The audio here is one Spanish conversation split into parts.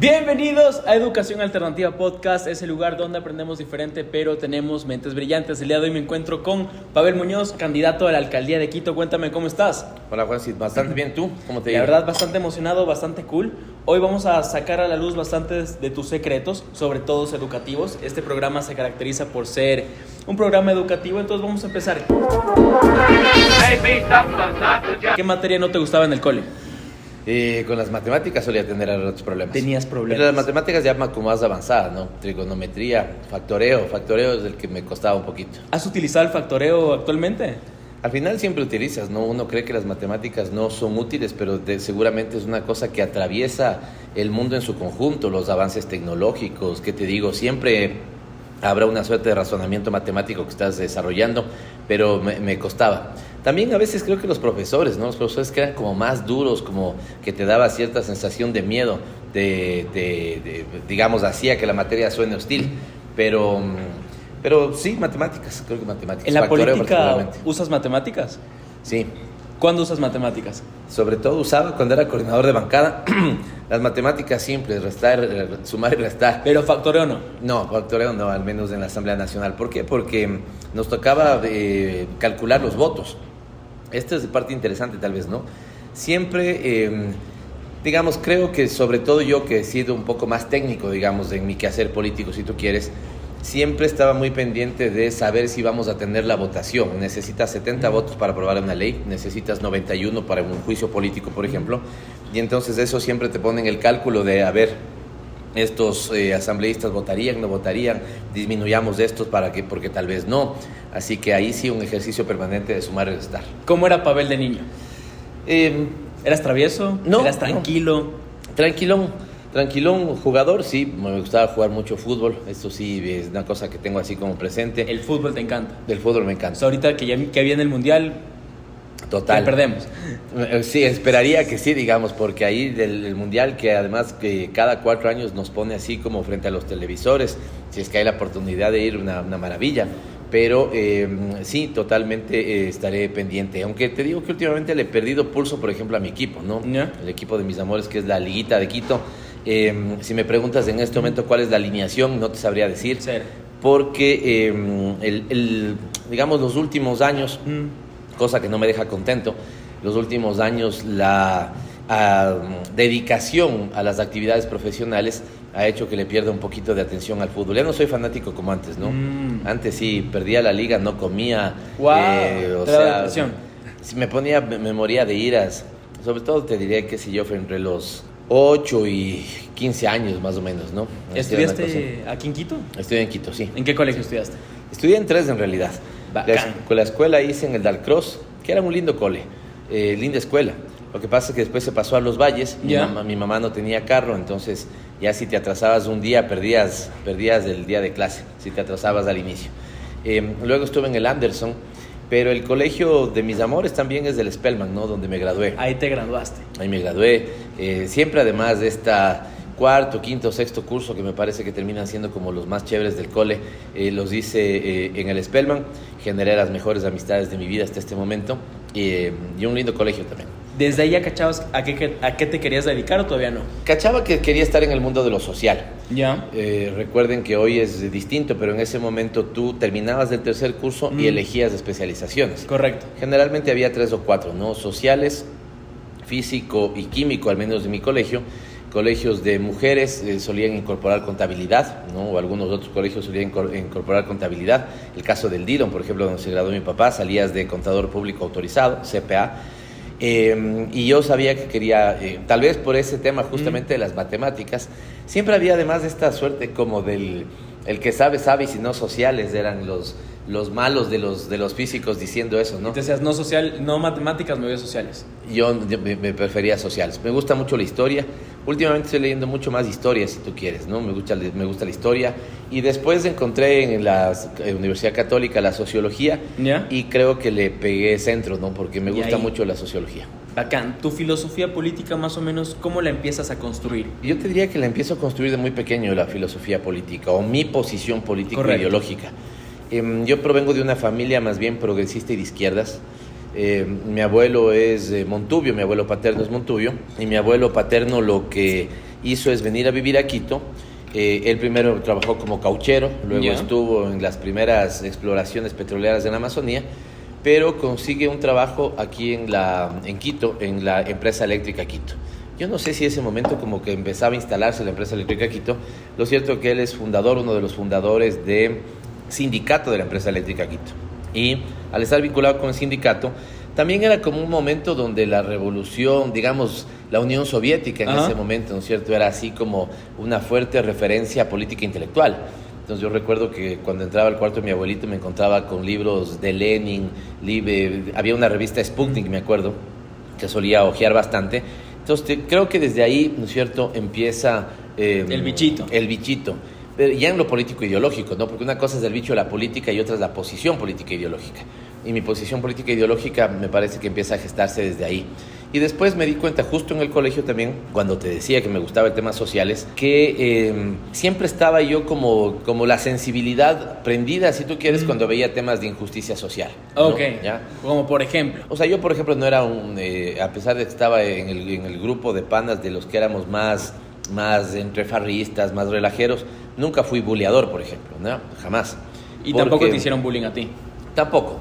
Bienvenidos a Educación Alternativa Podcast, es el lugar donde aprendemos diferente pero tenemos mentes brillantes. El día de hoy me encuentro con Pavel Muñoz, candidato a la alcaldía de Quito. Cuéntame, ¿cómo estás? Hola Juanci, bastante bien, ¿tú? ¿Cómo te La digo? verdad, bastante emocionado, bastante cool. Hoy vamos a sacar a la luz bastantes de tus secretos, sobre todo educativos. Este programa se caracteriza por ser un programa educativo, entonces vamos a empezar. ¿Qué materia no te gustaba en el cole? Con las matemáticas solía tener otros problemas. Tenías problemas. Pero las matemáticas ya como más avanzadas, ¿no? Trigonometría, factoreo es el que me costaba un poquito. ¿Has utilizado el factoreo actualmente? Al final siempre utilizas, ¿no? Uno cree que las matemáticas no son útiles, pero seguramente es una cosa que atraviesa el mundo en su conjunto, los avances tecnológicos, ¿qué te digo? Siempre habrá una suerte de razonamiento matemático que estás desarrollando, pero me costaba. También a veces creo que los profesores, ¿no? Los profesores que eran como más duros, como que te daba cierta sensación de miedo, digamos, hacía que la materia suene hostil, pero sí, matemáticas, creo que matemáticas. ¿En la Factoreo política usas matemáticas? Sí. ¿Cuándo usas matemáticas? Sobre todo usaba cuando era coordinador de bancada las matemáticas simples, restar, sumar y restar. Pero factoreo no. No, factoreo no, al menos en la Asamblea Nacional. ¿Por qué? Porque nos tocaba calcular los votos. Esta es parte interesante tal vez, ¿no? Siempre, digamos, creo que sobre todo yo que he sido un poco más técnico, digamos, en mi quehacer político, si tú quieres, siempre estaba muy pendiente de saber si vamos a tener la votación. Necesitas 70 votos para aprobar una ley, necesitas 91 para un juicio político, por ejemplo, y entonces eso siempre te pone en el cálculo de, a ver, estos asambleístas votarían, no votarían, disminuyamos estos porque tal vez no. Así que ahí sí un ejercicio permanente de sumar y restar. ¿Cómo era Pavel de niño? ¿Eras travieso? No. ¿Eras tranquilo? Tranquilón, jugador, sí, me gustaba jugar mucho fútbol, esto sí es una cosa que tengo así como presente. El fútbol te encanta. Del fútbol me O encanta. sea, ahorita que viene el mundial, Total. que perdemos. Sí, esperaría que sí, digamos, porque ahí del mundial que además que cada 4 años nos pone así como frente a los televisores, si es que hay la oportunidad de ir, una maravilla. Pero sí, totalmente estaré pendiente. Aunque te digo que últimamente le he perdido pulso, por ejemplo, a mi equipo, ¿no? ¿Ya? El equipo de mis amores, que es la Liguita de Quito. Si me preguntas en este momento cuál es la alineación, no te sabría decir. Ser. Porque, digamos, los últimos años, cosa que no me deja contento, los últimos años la dedicación a las actividades profesionales ha hecho que le pierda un poquito de atención al fútbol. Ya no soy fanático como antes, ¿no? Antes sí, perdía la liga, no comía. Wow, te daba depresión. Si me moría de iras. Sobre todo te diré que si yo fue entre los 8 y 15 años más o menos, ¿no? ¿Estudiaste aquí en Quito? Estudié en Quito, sí. ¿En qué colegio estudiaste? Estudié en 3 en realidad. Bacán. Con la escuela hice en el Dalcross, que era un lindo cole, linda escuela. Lo que pasa es que después se pasó a Los Valles, mi mamá no tenía carro, entonces ya si te atrasabas un día perdías el día de clase, si te atrasabas al inicio. Luego estuve en el Anderson, pero el colegio de mis amores también es del Spellman, ¿no? Donde me gradué. Ahí te graduaste. Ahí me gradué, siempre además de esta cuarto, quinto, sexto curso, que me parece que terminan siendo como los más chéveres del cole, los hice en el Spellman, generé las mejores amistades de mi vida hasta este momento, y un lindo colegio también. ¿Desde ahí ya cachabas a qué te querías dedicar o todavía no? Cachaba que quería estar en el mundo de lo social. Ya. Recuerden que hoy es distinto, pero en ese momento tú terminabas del tercer curso y elegías especializaciones. Correcto. Generalmente había 3 o 4, ¿no? Sociales, físico y químico, al menos de mi colegio. Colegios de mujeres solían incorporar contabilidad, ¿no? O algunos otros colegios solían incorporar contabilidad. El caso del Dillon, por ejemplo, donde se graduó mi papá, salías de contador público autorizado, CPA. Y yo sabía que quería, tal vez por ese tema justamente de las matemáticas, siempre había además esta suerte como del el que sabe y si no sociales eran los malos de los físicos diciendo eso, ¿no? Y te decías, no matemáticas, me voy a sociales. Yo me prefería sociales. Me gusta mucho la historia. Últimamente estoy leyendo mucho más historia, si tú quieres, ¿no? Me gusta la historia. Y después encontré en la Universidad Católica la sociología. ¿Ya? Y creo que le pegué centro, ¿no? Porque me gusta mucho la sociología. Bacán. ¿Tu filosofía política más o menos cómo la empiezas a construir? Yo te diría que la empiezo a construir de muy pequeño, la filosofía política, o mi posición político-ideológica. Yo provengo de una familia más bien progresista y de izquierdas. Mi abuelo es Montubio, mi abuelo paterno es Montubio, y mi abuelo paterno lo que hizo es venir a vivir a Quito. Él primero trabajó como cauchero, luego estuvo en las primeras exploraciones petroleras en la Amazonía, pero consigue un trabajo aquí en Quito, en la empresa eléctrica Quito. Yo no sé si ese momento como que empezaba a instalarse la empresa eléctrica Quito. Lo cierto es que él es uno de los fundadores del sindicato de la empresa eléctrica Quito. Y al estar vinculado con el sindicato, también era como un momento donde la revolución, digamos, la Unión Soviética en ese momento, ¿no es cierto?, era así como una fuerte referencia política intelectual. Entonces yo recuerdo que cuando entraba al cuarto de mi abuelito me encontraba con libros de Lenin, había una revista Sputnik, me acuerdo, que solía hojear bastante. Entonces creo que desde ahí, ¿no es cierto?, empieza... el bichito. El bichito. Pero ya en lo político-ideológico, ¿no? Porque una cosa es el bicho de la política y otra es la posición política-ideológica. Y mi posición política-ideológica me parece que empieza a gestarse desde ahí. Y después me di cuenta, justo en el colegio también, cuando te decía que me gustaba el tema sociales, que siempre estaba yo como la sensibilidad prendida, si tú quieres, cuando veía temas de injusticia social, ¿no? Ok, ¿Ya? Como por ejemplo. O sea, yo por ejemplo no era a pesar de que estaba en el grupo de panas de los que éramos más entre farristas, más relajeros, nunca fui buleador, por ejemplo, ¿no? Jamás. ¿Y tampoco te hicieron bullying a ti? Tampoco.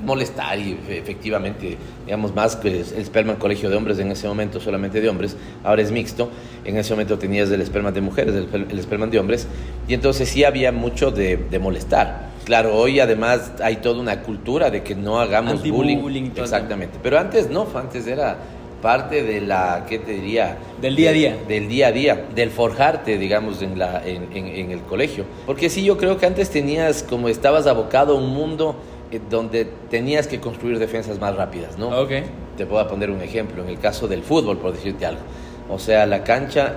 Molestar y efectivamente, digamos, más que el Spellman Colegio de Hombres en ese momento solamente de hombres, ahora es mixto. En ese momento tenías el Spellman de mujeres, el Spellman de hombres, y entonces sí había mucho de molestar. Claro, hoy además hay toda una cultura de que no hagamos bullying. Exactamente, pero antes no, antes era parte de la, ¿qué te diría? Del día a día. Del día a día, del forjarte, digamos, en el colegio. Porque sí, yo creo que antes estabas abocado a un mundo donde tenías que construir defensas más rápidas, ¿no? Ok. Te puedo poner un ejemplo, en el caso del fútbol, por decirte algo. O sea, la cancha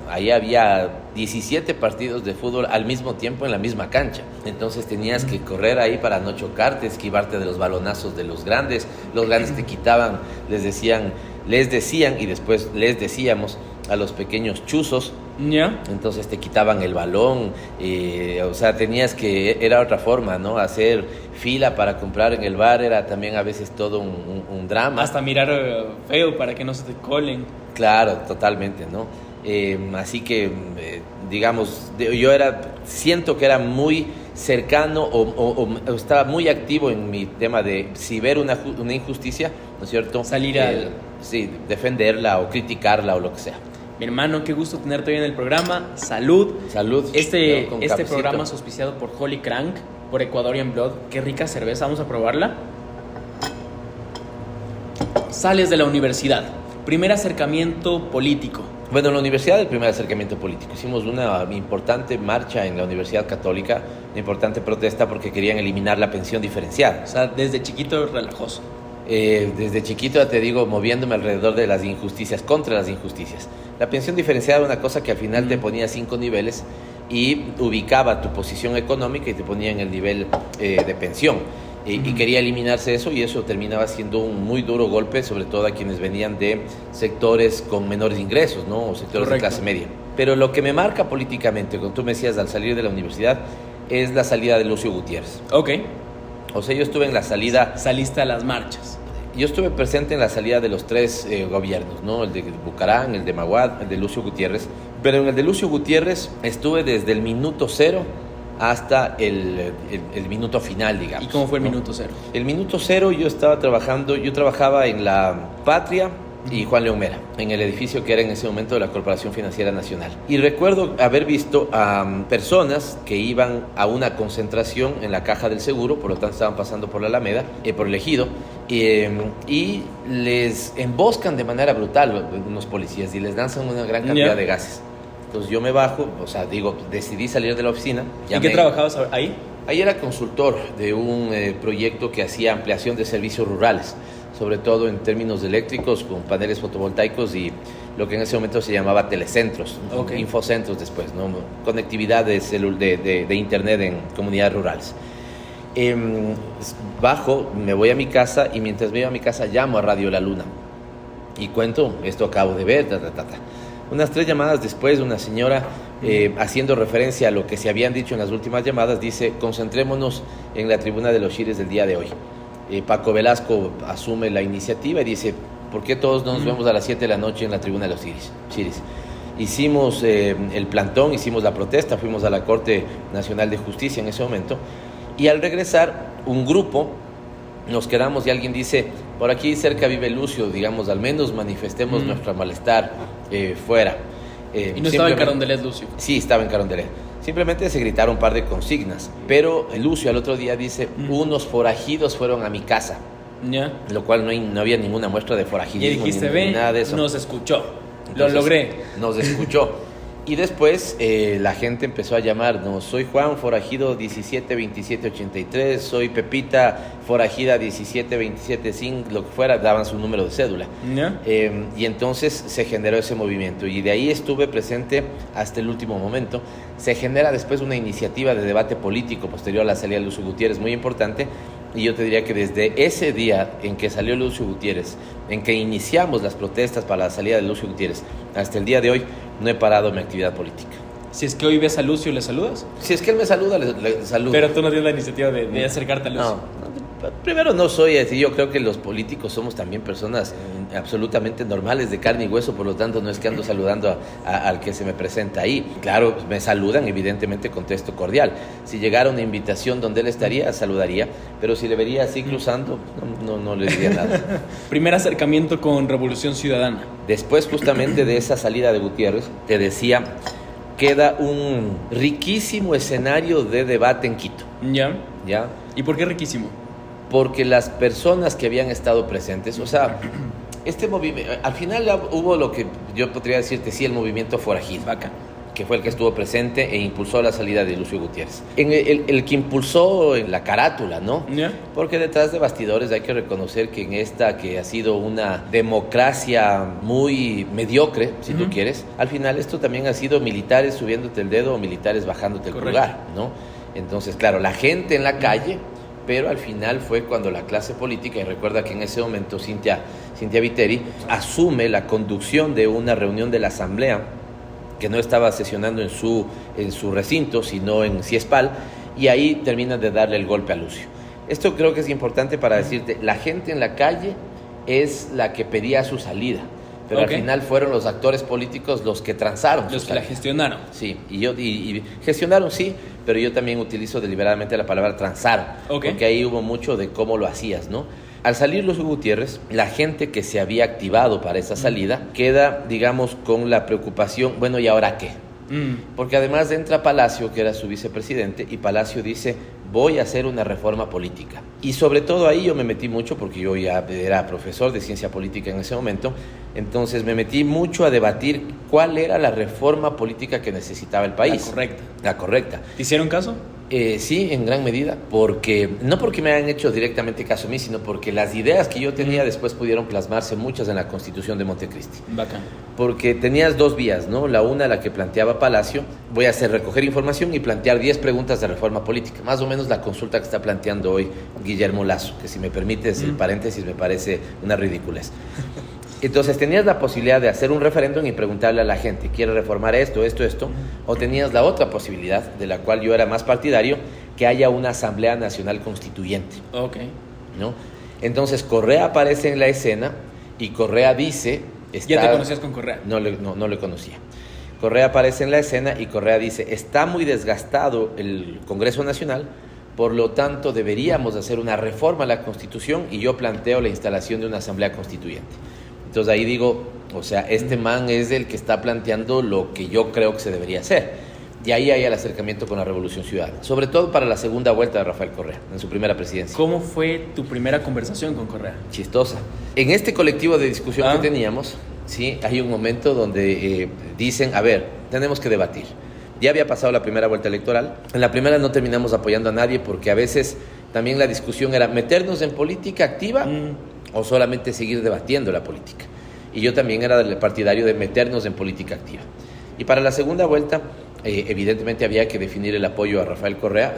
ahí había 17 partidos de fútbol al mismo tiempo en la misma cancha. Entonces tenías que correr ahí para no chocarte, esquivarte de los balonazos de los grandes. Los grandes te quitaban, les decían y después les decíamos a los pequeños chuzos. ¿Ya? Entonces te quitaban el balón, o sea, era otra forma, ¿no? Hacer fila para comprar en el bar era también a veces todo un drama. Hasta mirar feo para que no se te colen. Claro, totalmente, ¿no? Así que, digamos, siento que era muy cercano o estaba muy activo en mi tema de si ver una injusticia, ¿no es cierto? Salir sí, defenderla o criticarla o lo que sea. Mi hermano, qué gusto tenerte hoy en el programa. Salud. Salud. Este programa es auspiciado por Holy Crank, por Ecuadorian Blood. Qué rica cerveza, vamos a probarla. Sales de la universidad. Primer acercamiento político. Bueno, en la universidad el primer acercamiento político. Hicimos una importante marcha en la Universidad Católica, una importante protesta porque querían eliminar la pensión diferenciada. O sea, desde chiquito relajoso. Desde chiquito, ya te digo, moviéndome alrededor de las injusticias, contra las injusticias. La pensión diferenciada era una cosa que al final te ponía 5 niveles y ubicaba tu posición económica y te ponía en el nivel de pensión. Y quería eliminarse eso, y eso terminaba siendo un muy duro golpe, sobre todo a quienes venían de sectores con menores ingresos, ¿no? O sectores de clase media. Pero lo que me marca políticamente, como tú me decías, al salir de la universidad, es la salida de Lucio Gutiérrez. Ok. O sea, yo estuve en la salida... Saliste a las marchas. Yo estuve presente en la salida de los 3 gobiernos, ¿no? El de Bucarán, el de Maguad, el de Lucio Gutiérrez. Pero en el de Lucio Gutiérrez estuve desde el minuto 0 hasta el minuto final, digamos. ¿Y cómo fue el ¿no? minuto 0? El minuto 0 yo trabajaba en la Patria y Juan León Mera, en el edificio que era en ese momento de la Corporación Financiera Nacional. Y recuerdo haber visto a personas que iban a una concentración en la Caja del Seguro, por lo tanto estaban pasando por la Alameda, por el Ejido, y les emboscan de manera brutal unos policías y les lanzan una gran cantidad de gases. Entonces yo me bajo, o sea, decidí salir de la oficina. ¿Y qué trabajabas ahí? Ahí era consultor de un proyecto que hacía ampliación de servicios rurales, sobre todo en términos eléctricos, con paneles fotovoltaicos y lo que en ese momento se llamaba telecentros, infocentros después, ¿no? Conectividad de internet en comunidades rurales. Bajo, me voy a mi casa y mientras me voy a mi casa llamo a Radio La Luna y cuento, esto acabo de ver, Unas 3 llamadas después, una señora, haciendo referencia a lo que se habían dicho en las últimas llamadas, dice: concentrémonos en la tribuna de los Shires del día de hoy. Paco Velasco asume la iniciativa y dice: ¿por qué todos nos vemos a las 7 de la noche en la tribuna de los Chiris? Hicimos el plantón, hicimos la protesta, fuimos a la Corte Nacional de Justicia en ese momento, y al regresar, un grupo, nos quedamos y alguien dice, por aquí cerca vive Lucio, digamos, al menos manifestemos nuestro malestar fuera. ¿Y no estaba en Carondelet, Lucio? Sí, estaba en Carondelet. Simplemente se gritaron un par de consignas, pero Lucio al otro día dice, unos forajidos fueron a mi casa, lo cual no había ninguna muestra de forajidismo. Y dijiste, ni nada de eso. Nos escuchó. Entonces, lo logré. Nos escuchó. Y después la gente empezó a llamarnos, soy Juan, forajido 172783, soy Pepita, forajida 1727, lo que fuera, daban su número de cédula. Y entonces se generó ese movimiento y de ahí estuve presente hasta el último momento. Se genera después una iniciativa de debate político posterior a la salida de Lucio Gutiérrez, muy importante. Y yo te diría que desde ese día en que salió Lucio Gutiérrez, en que iniciamos las protestas para la salida de Lucio Gutiérrez, hasta el día de hoy, no he parado mi actividad política. Si es que hoy ves a Lucio, ¿le saludas? Si es que él me saluda, le saludo. Pero tú no tienes la iniciativa de acercarte a Lucio. Primero no soy así, yo creo que los políticos somos también personas absolutamente normales de carne y hueso, por lo tanto no es que ando saludando al que se me presenta ahí. Claro, me saludan, evidentemente contesto cordial. Si llegara una invitación donde él estaría, saludaría, pero si le vería así cruzando, no le diría nada. Primer acercamiento con Revolución Ciudadana. Después justamente de esa salida de Gutiérrez, te decía, queda un riquísimo escenario de debate en Quito. ¿Ya? ¿Y por qué riquísimo? Porque las personas que habían estado presentes, o sea, este movimiento, al final hubo lo que yo podría decirte, sí, el movimiento forajido, que fue el que estuvo presente e impulsó la salida de Lucio Gutiérrez. El que impulsó en la carátula, ¿no? Porque detrás de bastidores hay que reconocer que en esta, que ha sido una democracia muy mediocre, si tú quieres, al final esto también ha sido militares subiéndote el dedo o militares bajándote el pulgar, ¿no? Entonces, claro, la gente en la calle, pero al final fue cuando la clase política, y recuerda que en ese momento Cynthia Viteri asume la conducción de una reunión de la Asamblea, que no estaba sesionando en su recinto, sino en Ciespal, y ahí terminan de darle el golpe a Lucio. Esto creo que es importante para decirte, la gente en la calle es la que pedía su salida, pero al final fueron los actores políticos los que transaron. Los que la gestionaron. Sí, y gestionaron, sí, pero yo también utilizo deliberadamente la palabra transaron, porque ahí hubo mucho de cómo lo hacías, ¿no? Al salir Lucio Gutiérrez, la gente que se había activado para esa salida queda, digamos, con la preocupación, bueno, ¿y ahora qué? Porque además entra Palacio, que era su vicepresidente, y Palacio dice, voy a hacer una reforma política. Y sobre todo ahí yo me metí mucho, porque yo ya era profesor de ciencia política en ese momento, entonces me metí mucho a debatir cuál era la reforma política que necesitaba el país. La correcta. ¿Te hicieron caso? Sí, en gran medida, porque no porque me hayan hecho directamente caso a mí, sino porque las ideas que yo tenía después pudieron plasmarse muchas en la Constitución de Montecristi. Bacán. Porque tenías dos vías, ¿no? La una, la que planteaba Palacio, voy a hacer recoger información y plantear 10 preguntas de reforma política, más o menos la consulta que está planteando hoy Guillermo Lasso, que si me permites el paréntesis me parece una ridiculez. Entonces tenías la posibilidad de hacer un referéndum y preguntarle a la gente, ¿quiere reformar esto? O tenías la otra posibilidad, de la cual yo era más partidario, que haya una Asamblea Nacional Constituyente. ¿No? Entonces Correa aparece en la escena y Correa dice... ¿Ya te conocías con Correa? No le conocía. Correa aparece en la escena y Correa dice, está muy desgastado el Congreso Nacional, por lo tanto deberíamos hacer una reforma a la Constitución y yo planteo la instalación de una Asamblea Constituyente. Entonces ahí digo, o sea, este man es el que está planteando lo que yo creo que se debería hacer. Y ahí hay el acercamiento con la Revolución Ciudadana, sobre todo para la segunda vuelta de Rafael Correa, en su primera presidencia. ¿Cómo fue tu primera conversación con Correa? Chistosa. En este colectivo de discusión que teníamos, sí, hay un momento donde dicen, a ver, tenemos que debatir. Ya había pasado la primera vuelta electoral. En la primera no terminamos apoyando a nadie porque a veces también la discusión era meternos en política activa o solamente seguir debatiendo la política. Y yo también era del partidario de meternos en política activa. Y para la segunda vuelta, evidentemente había que definir el apoyo a Rafael Correa.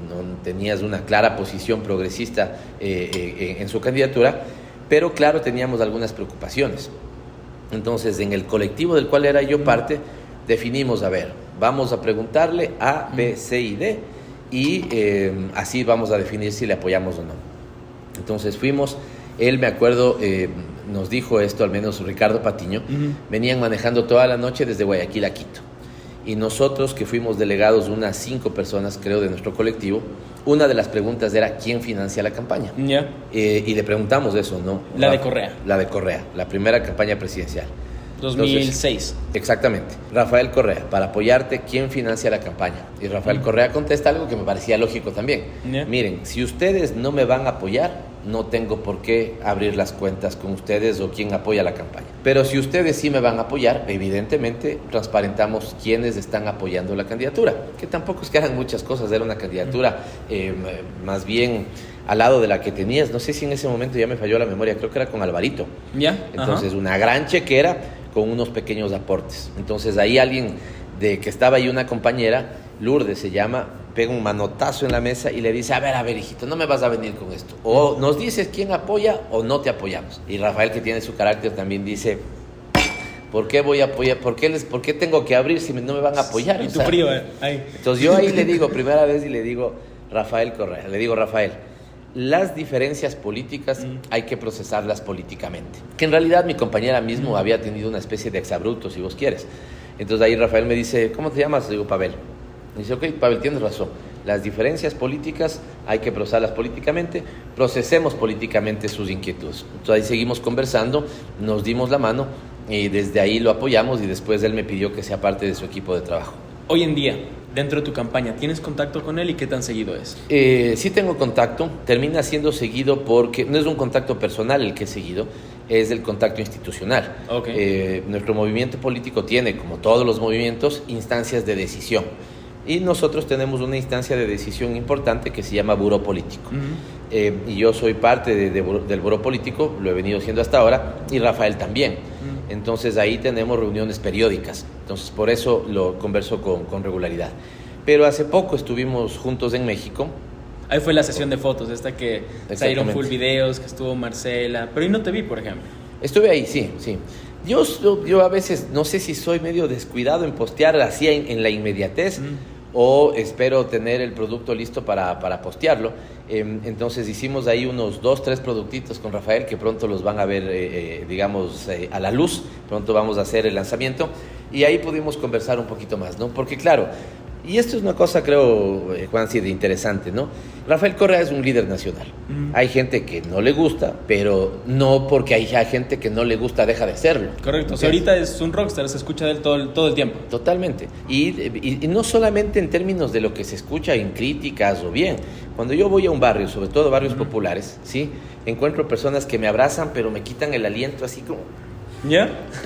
No tenías una clara posición progresista en su candidatura, pero claro, teníamos algunas preocupaciones. Entonces, en el colectivo del cual era yo parte, definimos, a ver, vamos a preguntarle A, B, C y D, y así vamos a definir si le apoyamos o no. Entonces fuimos, él, me acuerdo, nos dijo esto, al menos Ricardo Patiño, venían manejando toda la noche desde Guayaquil a Quito. Y nosotros, que fuimos delegados, unas 5 personas, creo, de nuestro colectivo, una de las preguntas era ¿quién financia la campaña? Y le preguntamos eso, ¿no? La de Correa. La de Correa, la primera campaña presidencial. 2006. Exactamente. Rafael Correa, para apoyarte, ¿quién financia la campaña? Y Rafael Correa contesta algo que me parecía lógico también. Miren, si ustedes no me van a apoyar, no tengo por qué abrir las cuentas con ustedes o quién apoya la campaña. Pero si ustedes sí me van a apoyar, evidentemente transparentamos quiénes están apoyando la candidatura. Que tampoco es que hagan muchas cosas, era una candidatura más bien al lado de la que tenías. No sé si en ese momento ya me falló la memoria, creo que era con Alvarito. Entonces, una gran chequera con unos pequeños aportes. Entonces, ahí alguien que estaba ahí, una compañera, Lourdes se llama, pega un manotazo en la mesa y le dice, a ver, hijito, no me vas a venir con esto. O nos dices quién apoya o no te apoyamos. Y Rafael, que tiene su carácter, también dice, ¿por qué voy a apoyar? ¿Por qué tengo que abrir si no me van a apoyar? Y tu frío, ahí. Entonces yo ahí le digo, primera vez, y le digo, Rafael Correa, le digo, Rafael, las diferencias políticas hay que procesarlas políticamente. Que en realidad mi compañera mismo había tenido una especie de exabrupto, si vos quieres. Entonces ahí Rafael me dice, ¿cómo te llamas? Le digo, Pavel. Me dice, ok, Pavel, tienes razón. Las diferencias políticas hay que procesarlas políticamente, procesemos políticamente sus inquietudes. Entonces ahí seguimos conversando, nos dimos la mano y desde ahí lo apoyamos y después él me pidió que sea parte de su equipo de trabajo. Hoy en día, dentro de tu campaña, ¿tienes contacto con él y qué tan seguido es? Sí tengo contacto, termina siendo seguido porque no es un contacto personal el que he seguido, es el contacto institucional. Nuestro movimiento político tiene, como todos los movimientos, instancias de decisión. Y nosotros tenemos una instancia de decisión importante que se llama Buró Político. Y yo soy parte del Buró Político, lo he venido haciendo hasta ahora, y Rafael también. Entonces ahí tenemos reuniones periódicas. Entonces por eso lo converso con regularidad. Pero hace poco estuvimos juntos en México. Ahí fue la sesión de fotos, esta que salieron full videos, que estuvo Marcela. Pero ahí no te vi, por ejemplo. Estuve ahí, sí. Yo a veces no sé si soy medio descuidado en postear así en la inmediatez o espero tener el producto listo para postearlo. Entonces hicimos ahí unos 2-3 productitos con Rafael que pronto los van a ver, a la luz. Pronto vamos a hacer el lanzamiento y ahí pudimos conversar un poquito más, ¿no? Porque claro, y esto es una cosa, creo, Juan, sí, de interesante, ¿no? Rafael Correa es un líder nacional. Hay gente que no le gusta, pero no porque hay gente que no le gusta deja de serlo. Correcto. O sea, ahorita es un rockstar, se escucha de él todo el tiempo. Totalmente. Y no solamente en términos de lo que se escucha en críticas o bien. Cuando yo voy a un barrio, sobre todo barrios populares, ¿sí? Encuentro personas que me abrazan, pero me quitan el aliento así como...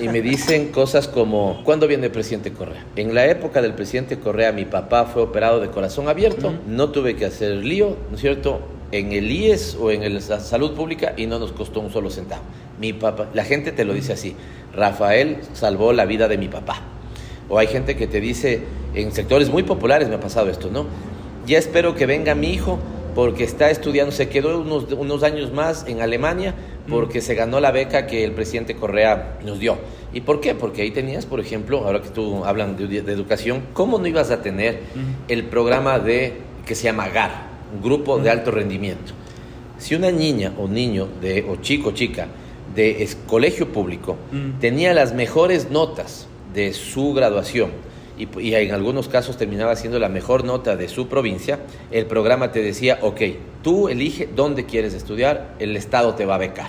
Y me dicen cosas como, ¿cuándo viene el presidente Correa? En la época del presidente Correa, mi papá fue operado de corazón abierto, no tuve que hacer lío, ¿no es cierto?, en el IES o en la salud pública y no nos costó un solo centavo. Mi papá, la gente te lo dice así, Rafael salvó la vida de mi papá. O hay gente que te dice, en sectores muy populares me ha pasado esto, ¿no? Ya espero que venga mi hijo porque está estudiando, se quedó unos años más en Alemania porque se ganó la beca que el presidente Correa nos dio. ¿Y por qué? Porque ahí tenías, por ejemplo, ahora que tú hablan de educación, ¿cómo no ibas a tener el programa que se llama GAR, un grupo de alto rendimiento? Si una niña o niño o chico o chica de colegio público tenía las mejores notas de su graduación, y en algunos casos terminaba siendo la mejor nota de su provincia, el programa te decía, ok, tú elige dónde quieres estudiar, el Estado te va a becar.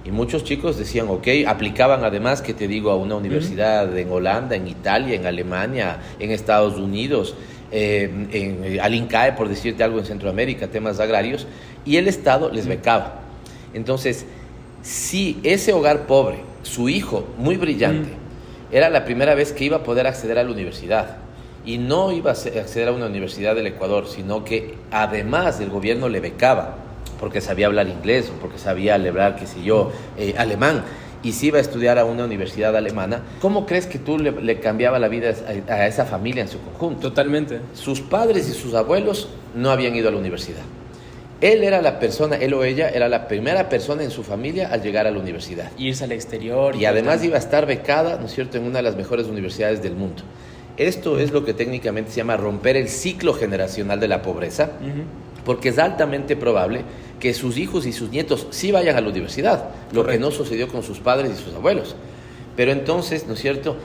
Y muchos chicos decían, ok, aplicaban además, que te digo, a una universidad en Holanda, en Italia, en Alemania, en Estados Unidos, al INCAE, por decirte algo, en Centroamérica, temas agrarios, y el Estado les becaba. Entonces, si ese hogar pobre, su hijo muy brillante, era la primera vez que iba a poder acceder a la universidad. Y no iba a acceder a una universidad del Ecuador, sino que además el gobierno le becaba, porque sabía hablar inglés o porque sabía hablar, alemán, y si iba a estudiar a una universidad alemana. ¿Cómo crees que tú le cambiaba la vida a esa familia en su conjunto? Totalmente. Sus padres y sus abuelos no habían ido a la universidad. Él o ella era la primera persona en su familia al llegar a la universidad. Irse al exterior. Y además iba a estar becada, ¿no es cierto?, en una de las mejores universidades del mundo. Esto es lo que técnicamente se llama romper el ciclo generacional de la pobreza, porque es altamente probable que sus hijos y sus nietos sí vayan a la universidad, lo Correcto. que no sucedió con sus padres y sus abuelos. Pero entonces, ¿no es cierto?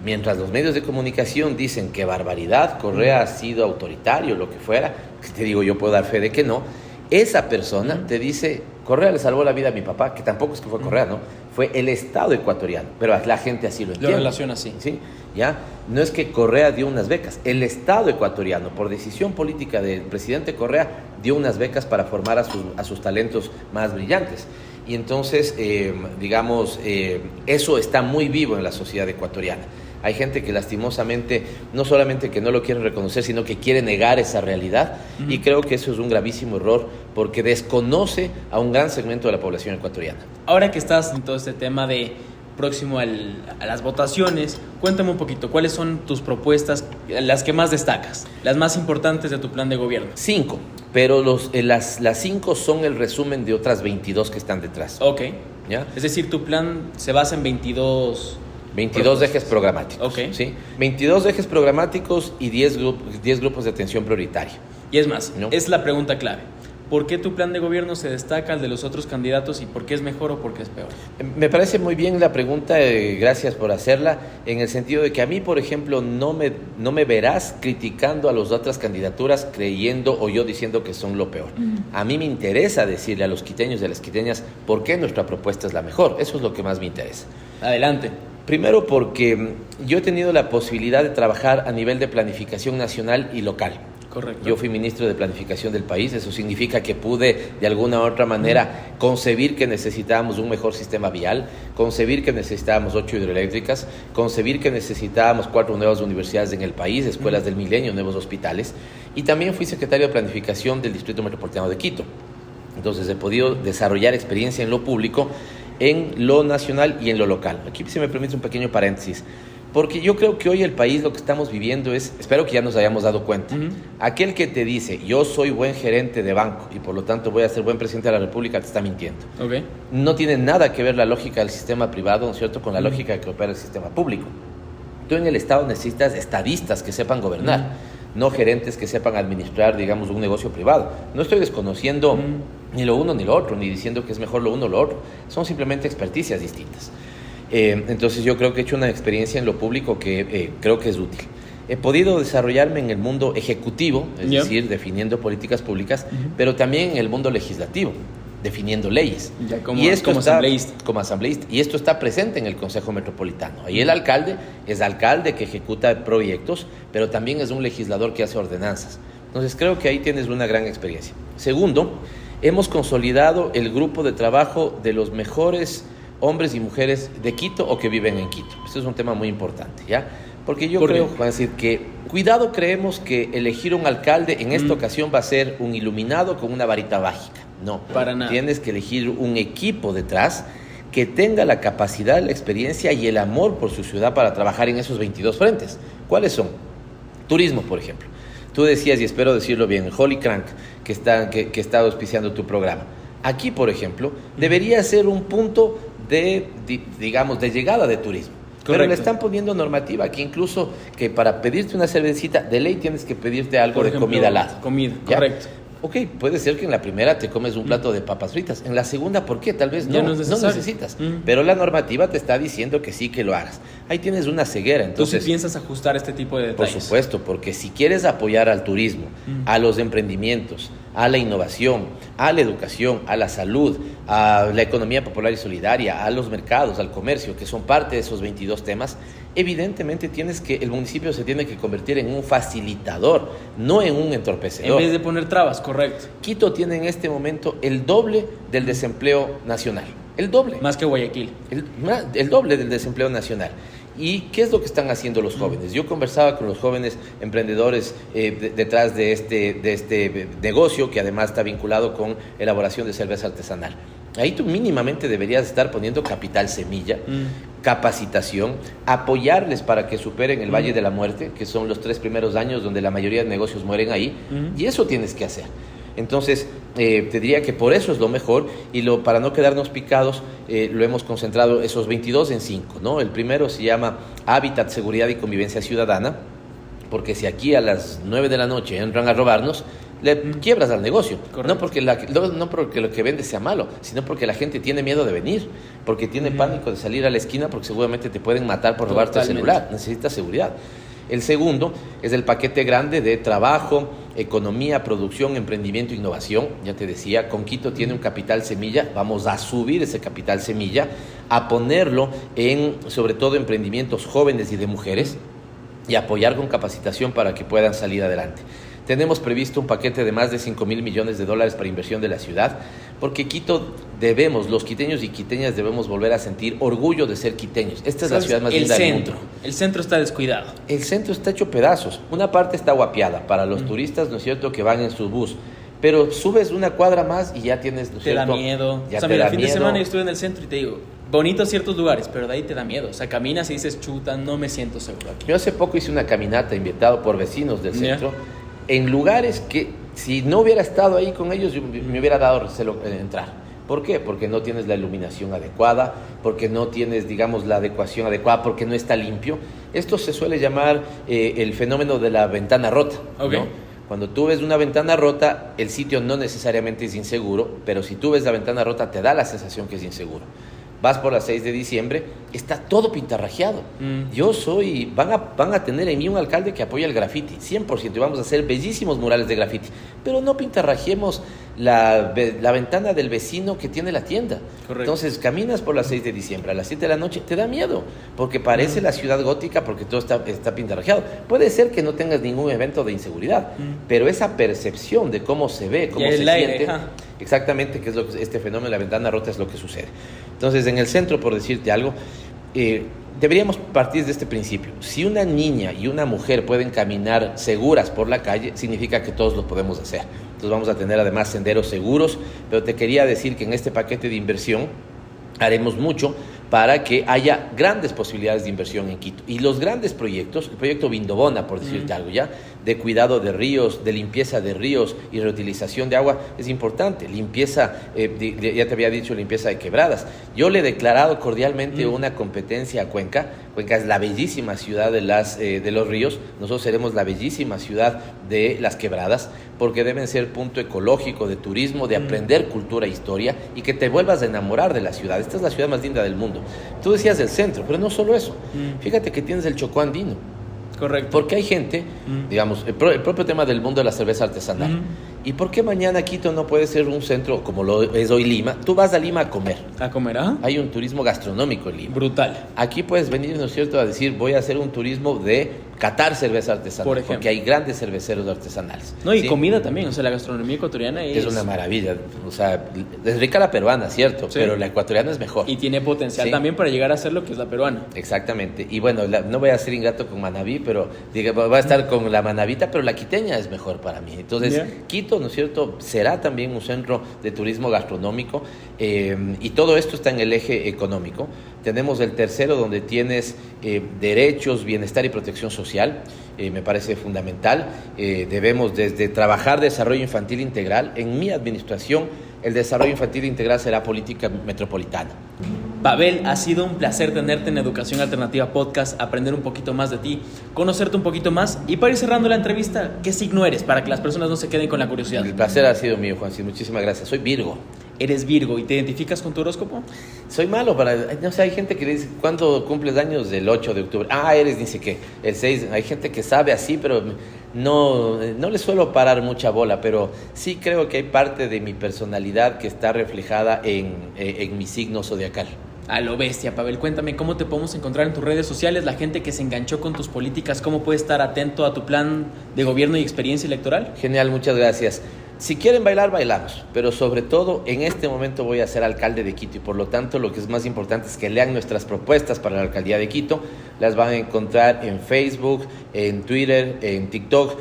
Mientras los medios de comunicación dicen que barbaridad, Correa ha sido autoritario, lo que fuera, que te digo, yo puedo dar fe de que no, esa persona te dice, Correa le salvó la vida a mi papá, que tampoco es que fue Correa, ¿no? Fue el Estado ecuatoriano, pero la gente así lo entiende. Lo relaciona así. ¿Sí? ¿Ya? No es que Correa dio unas becas, el Estado ecuatoriano, por decisión política del presidente Correa, dio unas becas para formar a sus talentos más brillantes. Y entonces, eso está muy vivo en la sociedad ecuatoriana. Hay gente que lastimosamente, no solamente que no lo quiere reconocer, sino que quiere negar esa realidad. Y creo que eso es un gravísimo error porque desconoce a un gran segmento de la población ecuatoriana. Ahora que estás en todo este tema de próximo a las votaciones, cuéntame un poquito, ¿cuáles son tus propuestas, las que más destacas, las más importantes de tu plan de gobierno? 5, pero las 5 son el resumen de otras 22 que están detrás. Ok. ¿Ya? Es decir, tu plan se basa en 22 ejes programáticos. Ok. ¿Sí? 22 ejes programáticos y 10 grupos de atención prioritaria. Y es más, ¿No? es la pregunta clave. ¿Por qué tu plan de gobierno se destaca al de los otros candidatos y por qué es mejor o por qué es peor? Me parece muy bien la pregunta, gracias por hacerla, en el sentido de que a mí, por ejemplo, no me verás criticando a las otras candidaturas creyendo o yo diciendo que son lo peor. A mí me interesa decirle a los quiteños y a las quiteñas por qué nuestra propuesta es la mejor. Eso es lo que más me interesa. Adelante. Primero porque yo he tenido la posibilidad de trabajar a nivel de planificación nacional y local. Correcto. Yo fui ministro de Planificación del país, eso significa que pude de alguna u otra manera concebir que necesitábamos un mejor sistema vial, concebir que necesitábamos 8 hidroeléctricas, concebir que necesitábamos 4 nuevas universidades en el país, escuelas del milenio, nuevos hospitales, y también fui secretario de Planificación del Distrito Metropolitano de Quito. Entonces he podido desarrollar experiencia en lo público, en lo nacional y en lo local. Aquí si me permite un pequeño paréntesis. Porque yo creo que hoy el país lo que estamos viviendo es, espero que ya nos hayamos dado cuenta, aquel que te dice, yo soy buen gerente de banco y por lo tanto voy a ser buen presidente de la República, te está mintiendo. Ok. No tiene nada que ver la lógica del sistema privado, ¿no es cierto?, con la lógica que opera el sistema público. Tú en el Estado necesitas estadistas que sepan gobernar, no gerentes que sepan administrar, digamos, un negocio privado. No estoy desconociendo ni lo uno ni lo otro, ni diciendo que es mejor lo uno o lo otro. Son simplemente experticias distintas. Entonces yo creo que he hecho una experiencia en lo público que creo que es útil. He podido desarrollarme en el mundo ejecutivo, es decir, definiendo políticas públicas, pero también en el mundo legislativo, definiendo leyes. Como asambleísta. Como asambleísta. Y esto está presente en el Consejo Metropolitano. Ahí el alcalde es alcalde que ejecuta proyectos, pero también es un legislador que hace ordenanzas. Entonces creo que ahí tienes una gran experiencia. Segundo, hemos consolidado el grupo de trabajo de los mejores hombres y mujeres de Quito o que viven en Quito. Este es un tema muy importante, ¿ya? Porque yo creo, Juan, decir que cuidado, creemos que elegir un alcalde en esta ocasión va a ser un iluminado con una varita mágica. No, para nada. Tienes que elegir un equipo detrás que tenga la capacidad, la experiencia y el amor por su ciudad para trabajar en esos 22 frentes. ¿Cuáles son? Turismo, por ejemplo. Tú decías, y espero decirlo bien, Holy Crank, que está auspiciando tu programa. Aquí, por ejemplo, debería ser un punto de llegada de turismo. Correcto. Pero le están poniendo normativa que incluso que para pedirte una cervecita de ley tienes que pedirte algo Por de ejemplo, comida al lado. Comida, ¿Ya? correcto. Ok, puede ser que en la primera te comes un plato de papas fritas. En la segunda, ¿por qué? Tal vez Ya no no es necesario. necesitas. Pero la normativa te está diciendo que sí, que lo hagas. Ahí tienes una ceguera. Entonces, ¿Tú sí piensas ajustar este tipo de por detalles? supuesto, porque si quieres apoyar al turismo, a los emprendimientos, a la innovación, a la educación, a la salud, a la economía popular y solidaria, a los mercados, al comercio, que son parte de esos 22 temas, evidentemente el municipio se tiene que convertir en un facilitador, no en un entorpecedor. En vez de poner trabas, correcto. Quito tiene en este momento el doble del desempleo nacional. El doble. Más que Guayaquil. El doble del desempleo nacional. ¿Y qué es lo que están haciendo los jóvenes? Yo conversaba con los jóvenes emprendedores detrás de este negocio que además está vinculado con elaboración de cerveza artesanal. Ahí tú mínimamente deberías estar poniendo capital semilla, capacitación, apoyarles para que superen el Valle de la Muerte, que son los 3 primeros años donde la mayoría de negocios mueren ahí, y eso tienes que hacer. Entonces, te diría que por eso es lo mejor, y para no quedarnos picados, lo hemos concentrado esos 22 en 5, ¿no? El primero se llama Hábitat, Seguridad y Convivencia Ciudadana, porque si aquí a las 9 de la noche entran a robarnos, le quiebras al negocio. Correcto. No porque lo que vende sea malo, sino porque la gente tiene miedo de venir, porque tiene pánico de salir a la esquina, porque seguramente te pueden matar por robarte el celular. Necesitas seguridad. El segundo es el paquete grande de trabajo, economía, producción, emprendimiento, innovación. Ya te decía, con Quito tiene un capital semilla. Vamos a subir ese capital semilla, a ponerlo en, sobre todo, emprendimientos jóvenes y de mujeres, y apoyar con capacitación para que puedan salir adelante. Tenemos previsto un paquete de más de 5,000 millones de dólares para inversión de la ciudad, porque Quito los quiteños y quiteñas debemos volver a sentir orgullo de ser quiteños. Esta es la ciudad más linda del mundo. El centro está descuidado. El centro está hecho pedazos. Una parte está guapiada para los turistas, ¿no es cierto?, que van en su bus. Pero subes una cuadra más y ya tienes, ¿no es cierto? Te da miedo. Ya o sea, te mira, da el fin miedo. de semana yo estuve en el centro y te digo, bonitos ciertos lugares, pero de ahí te da miedo. O sea, caminas y dices, chuta, no me siento seguro aquí. Yo hace poco hice una caminata invitado por vecinos del centro, en lugares que si no hubiera estado ahí con ellos, yo me hubiera dado recelo entrar. ¿Por qué? Porque no tienes la iluminación adecuada, porque no tienes, digamos, la adecuación adecuada, porque no está limpio. Esto se suele llamar el fenómeno de la ventana rota, Okay. ¿no? Cuando tú ves una ventana rota, el sitio no necesariamente es inseguro, pero si tú ves la ventana rota, te da la sensación que es inseguro. Vas por las 6 de diciembre, está todo pintarrajeado. Van a tener en mí un alcalde que apoya el graffiti, 100%, y vamos a hacer bellísimos murales de graffiti, pero no pintarrajemos la ventana del vecino que tiene la tienda. Correcto. Entonces, caminas por las 6 de diciembre, a las 7 de la noche, te da miedo, porque parece la ciudad gótica, porque todo está pintarrajeado. Puede ser que no tengas ningún evento de inseguridad, pero esa percepción de cómo se ve, cómo se siente, exactamente, que es este fenómeno de la ventana rota, es lo que sucede. Entonces, en el centro, por decirte algo, deberíamos partir de este principio. Si una niña y una mujer pueden caminar seguras por la calle, significa que todos lo podemos hacer. Entonces vamos a tener además senderos seguros, pero te quería decir que en este paquete de inversión haremos mucho para que haya grandes posibilidades de inversión en Quito. Y los grandes proyectos, el proyecto Vindobona, por decirte algo ya, de cuidado de ríos, de limpieza de ríos y reutilización de agua, es importante. Limpieza, ya te había dicho, limpieza de quebradas. Yo le he declarado cordialmente una competencia a Cuenca. Cuenca es la bellísima ciudad de los ríos. Nosotros seremos la bellísima ciudad de las quebradas, porque deben ser punto ecológico de turismo, de aprender cultura e historia, y que te vuelvas a enamorar de la ciudad. Esta es la ciudad más linda del mundo. Tú decías del centro, pero no solo eso. Fíjate que tienes el Chocó andino. Correcto. Porque hay gente, digamos, el propio tema del mundo de la cerveza artesanal. ¿Y por qué mañana Quito no puede ser un centro como lo es hoy Lima? Tú vas a Lima a comer. ¿A comer? ¿Ah? Hay un turismo gastronómico en Lima. Brutal. Aquí puedes venir, ¿no es cierto?, a decir, voy a hacer un turismo de catar cerveza artesanal. Por ejemplo. Porque hay grandes cerveceros artesanales. No, y ¿sí? Comida también. O sea, la gastronomía ecuatoriana Es una maravilla. O sea, es rica la peruana, ¿cierto? Sí. Pero la ecuatoriana es mejor. Y tiene potencial Sí. también para llegar a ser lo que es la peruana. Exactamente. Y bueno, no voy a ser ingrato con Manabí, pero va a estar con la manabita, pero la quiteña es mejor para mí. Entonces, Quito, ¿no es cierto?, será también un centro de turismo gastronómico, y todo esto está en el eje económico. Tenemos el tercero, donde tienes derechos, bienestar y protección social. Me parece fundamental. Debemos desde trabajar desarrollo infantil integral. En mi administración, el desarrollo infantil integral será política metropolitana. Pavel, ha sido un placer tenerte en Educación Alternativa Podcast, aprender un poquito más de ti, conocerte un poquito más, y para ir cerrando la entrevista, ¿qué signo eres? Para que las personas no se queden con la curiosidad. El placer ha sido mío, Juan. Sí, muchísimas gracias. Soy Virgo. Eres Virgo, ¿y te identificas con tu horóscopo? Soy malo no sé, hay gente que le dice, ¿cuándo cumples años? El 8 de octubre. Eres ni sé qué. El 6, hay gente que sabe así, pero no le suelo parar mucha bola, pero sí creo que hay parte de mi personalidad que está reflejada en mi signo zodiacal. A lo bestia, Pavel. Cuéntame, ¿cómo te podemos encontrar en tus redes sociales? La gente que se enganchó con tus políticas, ¿cómo puede estar atento a tu plan de gobierno y experiencia electoral? Genial, muchas gracias. Si quieren bailar, bailamos, pero sobre todo en este momento voy a ser alcalde de Quito, y por lo tanto lo que es más importante es que lean nuestras propuestas para la alcaldía de Quito. Las van a encontrar en Facebook, en Twitter, en TikTok,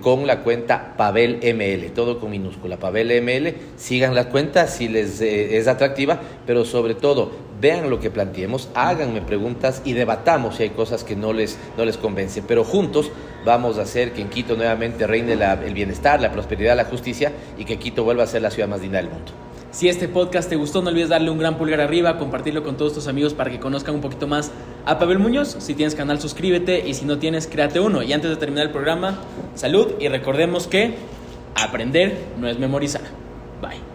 con la cuenta Pavel ML, todo con minúscula, Pavel ML. Sigan la cuenta si les es atractiva, pero sobre todo vean lo que planteemos, háganme preguntas y debatamos si hay cosas que no les convencen, pero juntos vamos a hacer que en Quito nuevamente reine el bienestar, la prosperidad, la justicia, y que Quito vuelva a ser la ciudad más linda del mundo. Si este podcast te gustó, no olvides darle un gran pulgar arriba, compartirlo con todos tus amigos para que conozcan un poquito más a Pavel Muñoz. Si tienes canal, suscríbete, y si no tienes, créate uno. Y antes de terminar el programa, salud, y recordemos que Aprender no es memorizar. Bye.